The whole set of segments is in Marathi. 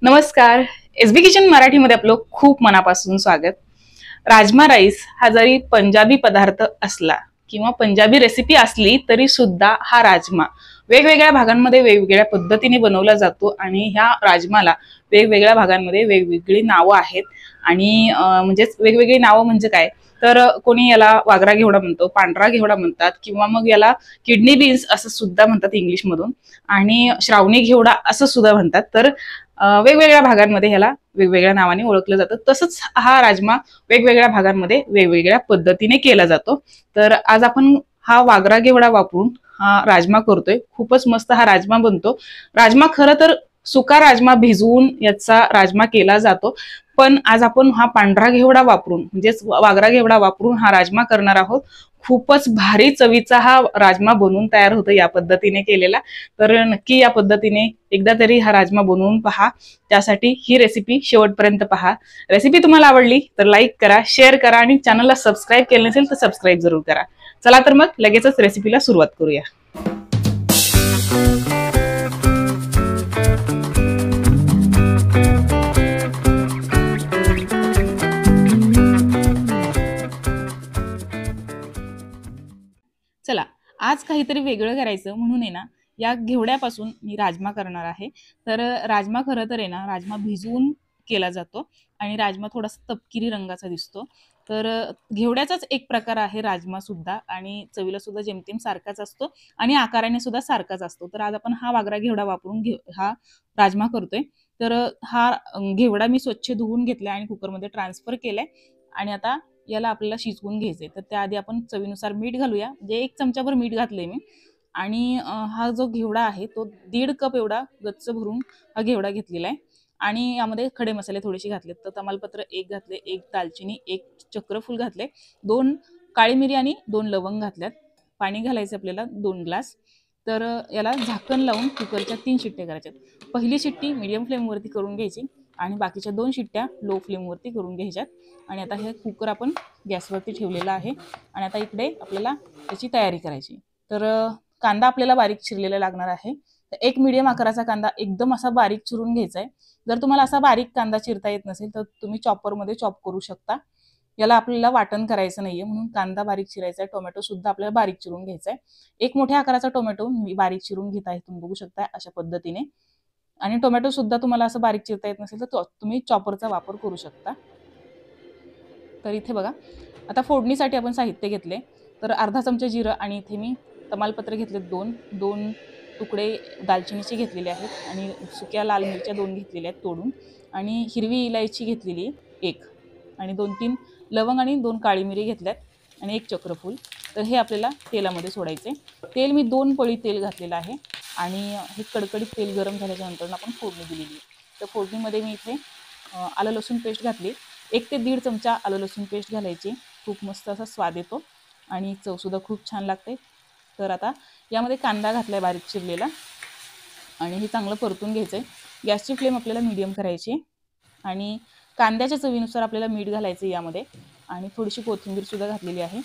नमस्कार. एसबी किचन मराठीमध्ये आपलं खूप मनापासून स्वागत. राजमा राईस हा जरी पंजाबी पदार्थ असला किंवा पंजाबी रेसिपी असली तरी सुद्धा हा राजमा वेगवेगळ्या भागांमध्ये वेगवेगळ्या पद्धतीने बनवला जातो आणि ह्या राजमाला वेगवेगळ्या भागांमध्ये वेगवेगळी नावं आहेत. आणि म्हणजेच वेगवेगळी नावं म्हणजे काय, तर कोणी याला वागरा घेवडा म्हणतो, पांढरा घेवडा म्हणतात, किंवा मग याला किडनी बीन्स असं सुद्धा म्हणतात इंग्लिशमधून, आणि श्रावणी घेवडा असं सुद्धा म्हणतात. तर वेगवेगळ्या भागांमध्ये ह्याला वेगवेगळ्या नावाने ओळखलं जातं. तसंच हा राजमा वेगवेगळ्या भागांमध्ये वेगवेगळ्या पद्धतीने केला जातो. तर आज आपण हा वागरा घेवडा वापरून हा राजमा करतोय. खूपच मस्त हा राजमा बनतो. राजमा खरं तर सुका राजमा भिजवून याचा राजमा केला जातो, पण आज आपण हा पांढरा घेवडा वापरून म्हणजेच वागरा घेवडा वापरून हा राजमा करणार आहोत. खूपच भारी चवीचा हा राजमा बनवून तयार होतो या पद्धतीने केलेला. तर नक्की या पद्धतीने एकदा तरी हा राजमा बनवून पहा. त्यासाठी ही रेसिपी शेवटपर्यंत पहा. रेसिपी तुम्हाला आवडली तर लाईक करा, शेअर करा आणि चॅनलला सबस्क्राईब केलं नसेल तर सबस्क्राईब जरूर करा. चला तर मग लगेचच रेसिपीला सुरुवात करूया. चला, आज काहीतरी वेगळं करायचं म्हणून आहे ना, या घेवड्यापासून मी राजमा करणार आहे. तर राजमा खरं तर आहे ना, राजमा भिजवून केला जातो आणि राजमा थोडासा तपकिरी रंगाचा दिसतो. तर घेवड्याचाच एक प्रकार आहे राजमा सुद्धा, आणि चवीला सुद्धा जेमतेम सारखाच असतो आणि आकाराने सुद्धा सारखाच असतो. तर आज आपण हा वागरा घेवडा वापरून हा राजमा करतोय. तर हा घेवडा मी स्वच्छ धुवून घेतलाय आणि कुकरमध्ये ट्रान्सफर केलाय आणि आता याला आपल्याला शिजवून घ्यायचंय. तर त्याआधी आपण चवीनुसार मीठ घालूया. म्हणजे 1 चमचाभर मीठ घातलंय मी. आणि हा जो घेवडा आहे तो 1.5 कप एवढा गच्च भरून हा घेवडा घेतलेला आहे. आणि यामध्ये खडे मसाले थोडेसे घातलेत. तर तमालपत्र 1 घातले, 1 दालचिनी, 1 चक्रफूल घातले, 2 काळी मिरी आणि 2 लवंग घातल्यात. पाणी घालायचं आपल्याला 2 ग्लास. तर याला झाकण लावून कुकरच्या 3 शिट्ट्या करायच्यात. पहिली शिट्टी मीडियम फ्लेमवरती करून घ्यायची आणि बाकीच्या 2 शिट्ट्या लो फ्लेमवरती करून घ्यायच्यात. आणि आता हे कुकर आपण गॅसवरती ठेवलेला आहे आणि आता इकडे आपल्याला त्याची तयारी करायची. तर कांदा आपल्याला बारीक चिरलेला लागणार आहे. तर 1 मीडियम आकाराचा कांदा एकदम असा बारीक चिरून घ्यायचा आहे. जर तुम्हाला असा बारीक कांदा चिरता येत नसेल तर तुम्ही चॉपरमध्ये चॉप करू शकता. याला आपल्याला वाटण करायचं नाहीये म्हणून कांदा बारीक चिरायचा आहे. टोमॅटो सुद्धा आपल्याला बारीक चिरून घ्यायचा आहे. 1 मोठ्या आकाराचा टोमॅटो मी बारीक चिरून घेत आहे. तुम्ही बघू शकता अशा पद्धतीने. आणि टोमॅटो सुद्धा तुम्हाला असं बारीक चिरता येत नसेल तर तुम्ही चॉपरचा वापर करू शकता. तर इथे बघा, आता फोडणीसाठी आपण साहित्य घेतले. तर अर्धा चमचा जिरं आणि इथे मी तमालपत्र घेतले 2 तुकडे दालचिनीचे घेतलेले आहेत आणि सुक्या लाल मिरच्या 2 घेतलेल्या आहेत तोडून, आणि हिरवी इलायची घेतलेली 1, आणि 2-3 लवंग आणि 2 काळी मिरी घेतल्यात आणि 1 चक्रफूल. तर हे आपल्याला तेलामध्ये सोडायचे. तेल मी 2 पळी तेल घातलेलं आहे आणि हे कडकडीत तेल गरम झाल्याच्या नंतर आपण फोडणी दिलेली आहे. तर फोडणीमध्ये मी इथे आलं लसूण पेस्ट घातली. 1 ते 1.5 चमचा आलं लसूण पेस्ट घालायची. खूप मस्त असा स्वाद येतो आणि चवसुद्धा खूप छान लागते. तर आता यामध्ये कांदा घातलाय बारीक चिरलेला आणि हे चांगलं परतून घ्यायचं आहे. गॅसची फ्लेम आपल्याला मीडियम करायची आणि कांद्याच्या चवीनुसार आपल्याला मीठ घालायचं यामध्ये आणि थोडीशी कोथिंबीरसुद्धा घातलेली आहे.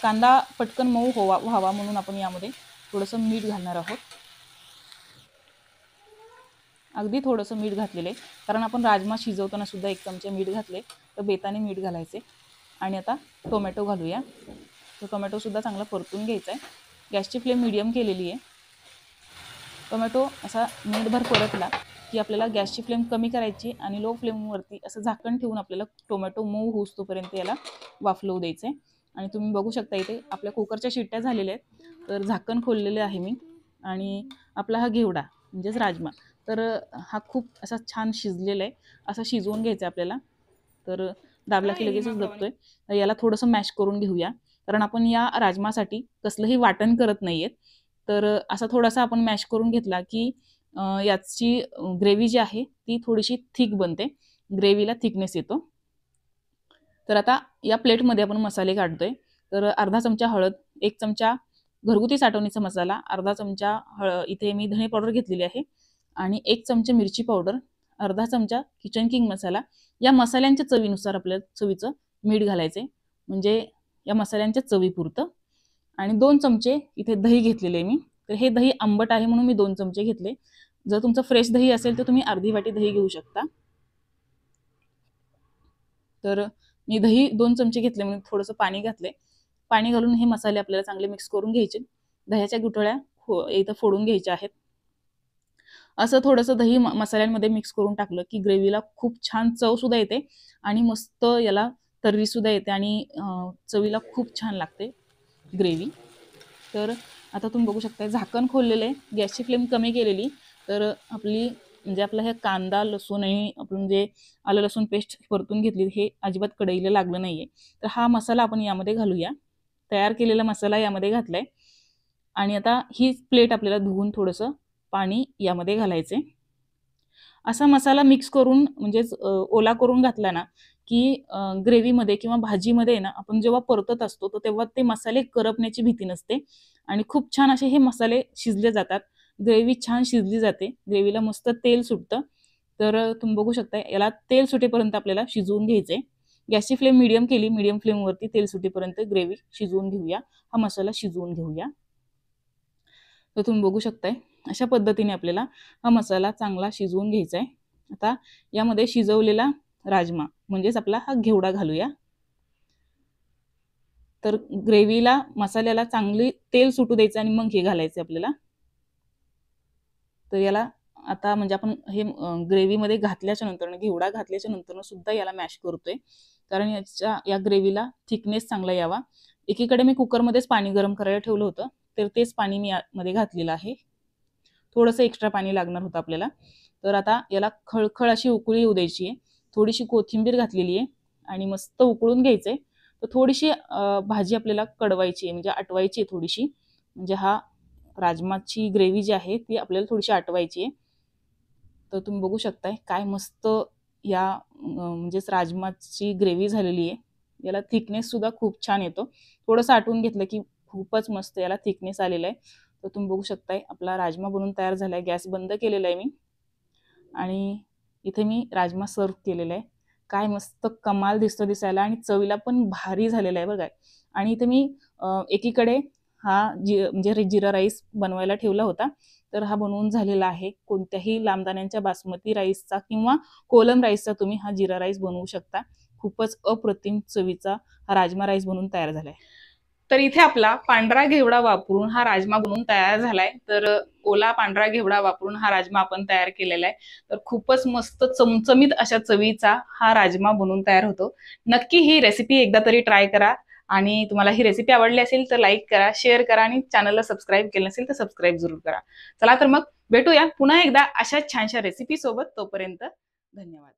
कांदा पटकन मऊ व्हावा म्हणून आपण यामध्ये थोडंसं मीठ घालणार आहोत. अगदी थोडंसं मीठ घातलेलं आहे, कारण आपण राजमा शिजवताना सुद्धा 1 चमचा मीठ घातले. तर बेताने मीठ घालायचे. आणि आता टोमॅटो घालूया. तो टोमॅटोसुद्धा चांगला परतून घ्यायचा आहे. गॅसची फ्लेम मीडियम केलेली आहे. टोमॅटो असा मिनिटभर परतला की आपल्याला गॅसची फ्लेम कमी करायची आणि लो फ्लेमवरती असं झाकण ठेवून आपल्याला टोमॅटो मऊ होऊस्तोपर्यंत याला वाफलवू द्यायचं आहे. आणि तुम्ही बघू शकता इथे आपल्या कुकरच्या शिट्ट्या झालेल्या आहेत. तर झाकण खोललेले आहे मी आणि आपला हा घेवडा म्हणजेच राजमा तर हा खूप असा छान शिजलेला आहे. असा शिजवून घ्यायचा आपल्याला. तर दाबला की लगेचच दबतोय. तर याला थोडंसं मॅश करून घेऊया, कारण आपण या राजमासाठी कसलंही वाटण करत नाहीयेत. तर असा थोडासा आपण मॅश करून घेतला की याची ग्रेव्ही जी आहे ती थोडीशी थिक बनते. ग्रेव्हीला थिकनेस येतो. तर आता या प्लेटमध्ये आपण मसाले काढतोय. तर अर्धा चमचा हळद, 1 चमचा घरगुती साठवणीचा मसाला, अर्धा चमचा इथे मी धने पावडर घेतलेली आहे आणि 1 चमचा मिरची पावडर, अर्धा चमचा किचन किंग मसाला. या मसाल्यांच्या चवीनुसार आपल्याला चवीचं मीठ घालायचे, म्हणजे या मसाल्यांच्या चवीपुरतं. आणि 2 चमचे इथे दही घेतलेले मी. तर हे दही आंबट आहे म्हणून मी 2 चमचे घेतले. जर तुमचं फ्रेश दही असेल तर तुम्ही अर्धी वाटी दही घेऊ शकता. तर मी दही 2 चमचे घेतले, म्हणून थोडंसं पाणी घातले. पाणी घालून हे मसाले आपल्याला चांगले मिक्स करून घ्यायचे. दह्याच्या गुठळ्या इथं फोडून घ्यायच्या आहेत. असं थोडंसं दही मसाल्यांमध्ये मिक्स करून टाकलं की ग्रेव्हीला खूप छान चव सुद्धा येते आणि मस्त याला तर्री सुद्धा येते आणि चवीला खूप छान लागते ग्रेव्ही. तर आता तुम्ही बघू शकता झाकण खोललेलं आहे, गॅसची फ्लेम कमी केलेली. तर आपली म्हणजे आपला हे कांदा लसूण आणि आपण जे आलं लसूण पेस्ट परतून घेतली हे अजिबात कढईला लागलं नाहीये. तर हा मसाला आपण यामध्ये घालूया. तयार केलेला मसाला यामध्ये घातलाय आणि आता ही प्लेट आपल्याला धुवून थोडंसं पाणी यामध्ये घालायचे. असा मसाला मिक्स करून म्हणजेच ओला करून घातला ना की ग्रेव्हीमध्ये किंवा भाजीमध्ये ना आपण जेव्हा परतत असतो तर तेव्हा ते मसाले करपण्याची भीती नसते आणि खूप छान असे हे मसाले शिजले जातात. ग्रेव्ही छान शिजली जाते, ग्रेव्हीला मस्त तेल सुटतं. तर तुम्ही बघू शकता याला तेल सुटेपर्यंत आपल्याला शिजवून घ्यायचंय. गॅसची फ्लेम मीडियम केली, मीडियम फ्लेमवरती तेल सुटेपर्यंत ग्रेव्ही शिजवून घेऊया, हा मसाला शिजवून घेऊया. तर तुम्ही बघू शकताय अशा पद्धतीने आपल्याला हा मसाला चांगला शिजवून घ्यायचा आहे. आता यामध्ये शिजवलेला राजमा म्हणजेच आपला हा घेवडा घालूया. तर ग्रेव्हीला मसाल्याला चांगली तेल सुटू द्यायचं आणि मग हे घालायचं आपल्याला. तर याला आता म्हणजे आपण हे ग्रेव्हीमध्ये घातल्याच्या नंतर घेवडा घातल्याच्या नंतर सुद्धा याला मॅश करतोय, कारण या ग्रेव्हीला थिकनेस चांगला यावा. एकीकडे मी कुकरमध्येच पाणी गरम करायला ठेवलं होतं, तर तेच पाणी मी यामध्ये घातलेलं आहे. थोडंसं एक्स्ट्रा पाणी लागणार होतं आपल्याला. तर आता याला खळखळ अशी उकळी येऊ द्यायची आहे. थोडीशी कोथिंबीर घातलेली आहे आणि मस्त उकळून घ्यायचंय. तर थोडीशी भाजी आपल्याला कडवायची आहे, म्हणजे आटवायची आहे थोडीशी. म्हणजे हा राजमाची ग्रेव्ही जी आहे ती आपल्याला थोडीशी आटवायची आहे. तर तुम्ही बघू शकताय काय मस्त या म्हणजेच राजमाची ग्रेव्ही झालेली आहे. याला थिकनेस सुद्धा खूप छान येतो. थोडंसं आटवून घेतलं की खूपच मस्त याला थिकनेस आलेला आहे. तर तुम्ही बघू शकताय आपला राजमा बनून तयार झाला आहे. गॅस बंद केलेला आहे मी आणि इथे मी राजमा सर्व केलेला आहे. काय मस्त कमाल दिसतो दिसायला आणि चवीला पण भारी झालेला आहे बघा. आणि इथे मी एकीकडे हा म्हणजे जिरा राईस बनवायला ठेवला होता. तर हा बनवून झालेला आहे. कोणत्याही लांबदाण्यांच्या बासमती राईसचा किंवा कोलम राईसचा तुम्ही हा जिरा राईस बनवू शकता. खूपच अप्रतिम चवीचा हा राजमा राईस बनून तयार झालाय. तर इथे आपला पांढरा घेवडा वापरून हा राजमा बनवून तयार झालाय. तर ओला पांढरा घेवडा वापरून हा राजमा आपण तयार केलेला आहे. तर खूपच मस्त चमचमीत अशा चवीचा हा राजमा बनवून तयार होतो. नक्की ही रेसिपी एकदा तरी ट्राय करा आणि तुम्हाला ही रेसिपी आवडली असेल तर लाईक करा, शेअर करा आणि चॅनलला सबस्क्राईब केलं नसेल तर सबस्क्राईब जरूर करा. चला तर मग भेटूया पुन्हा एकदा अशा छानशा रेसिपी सोबत. तोपर्यंत धन्यवाद.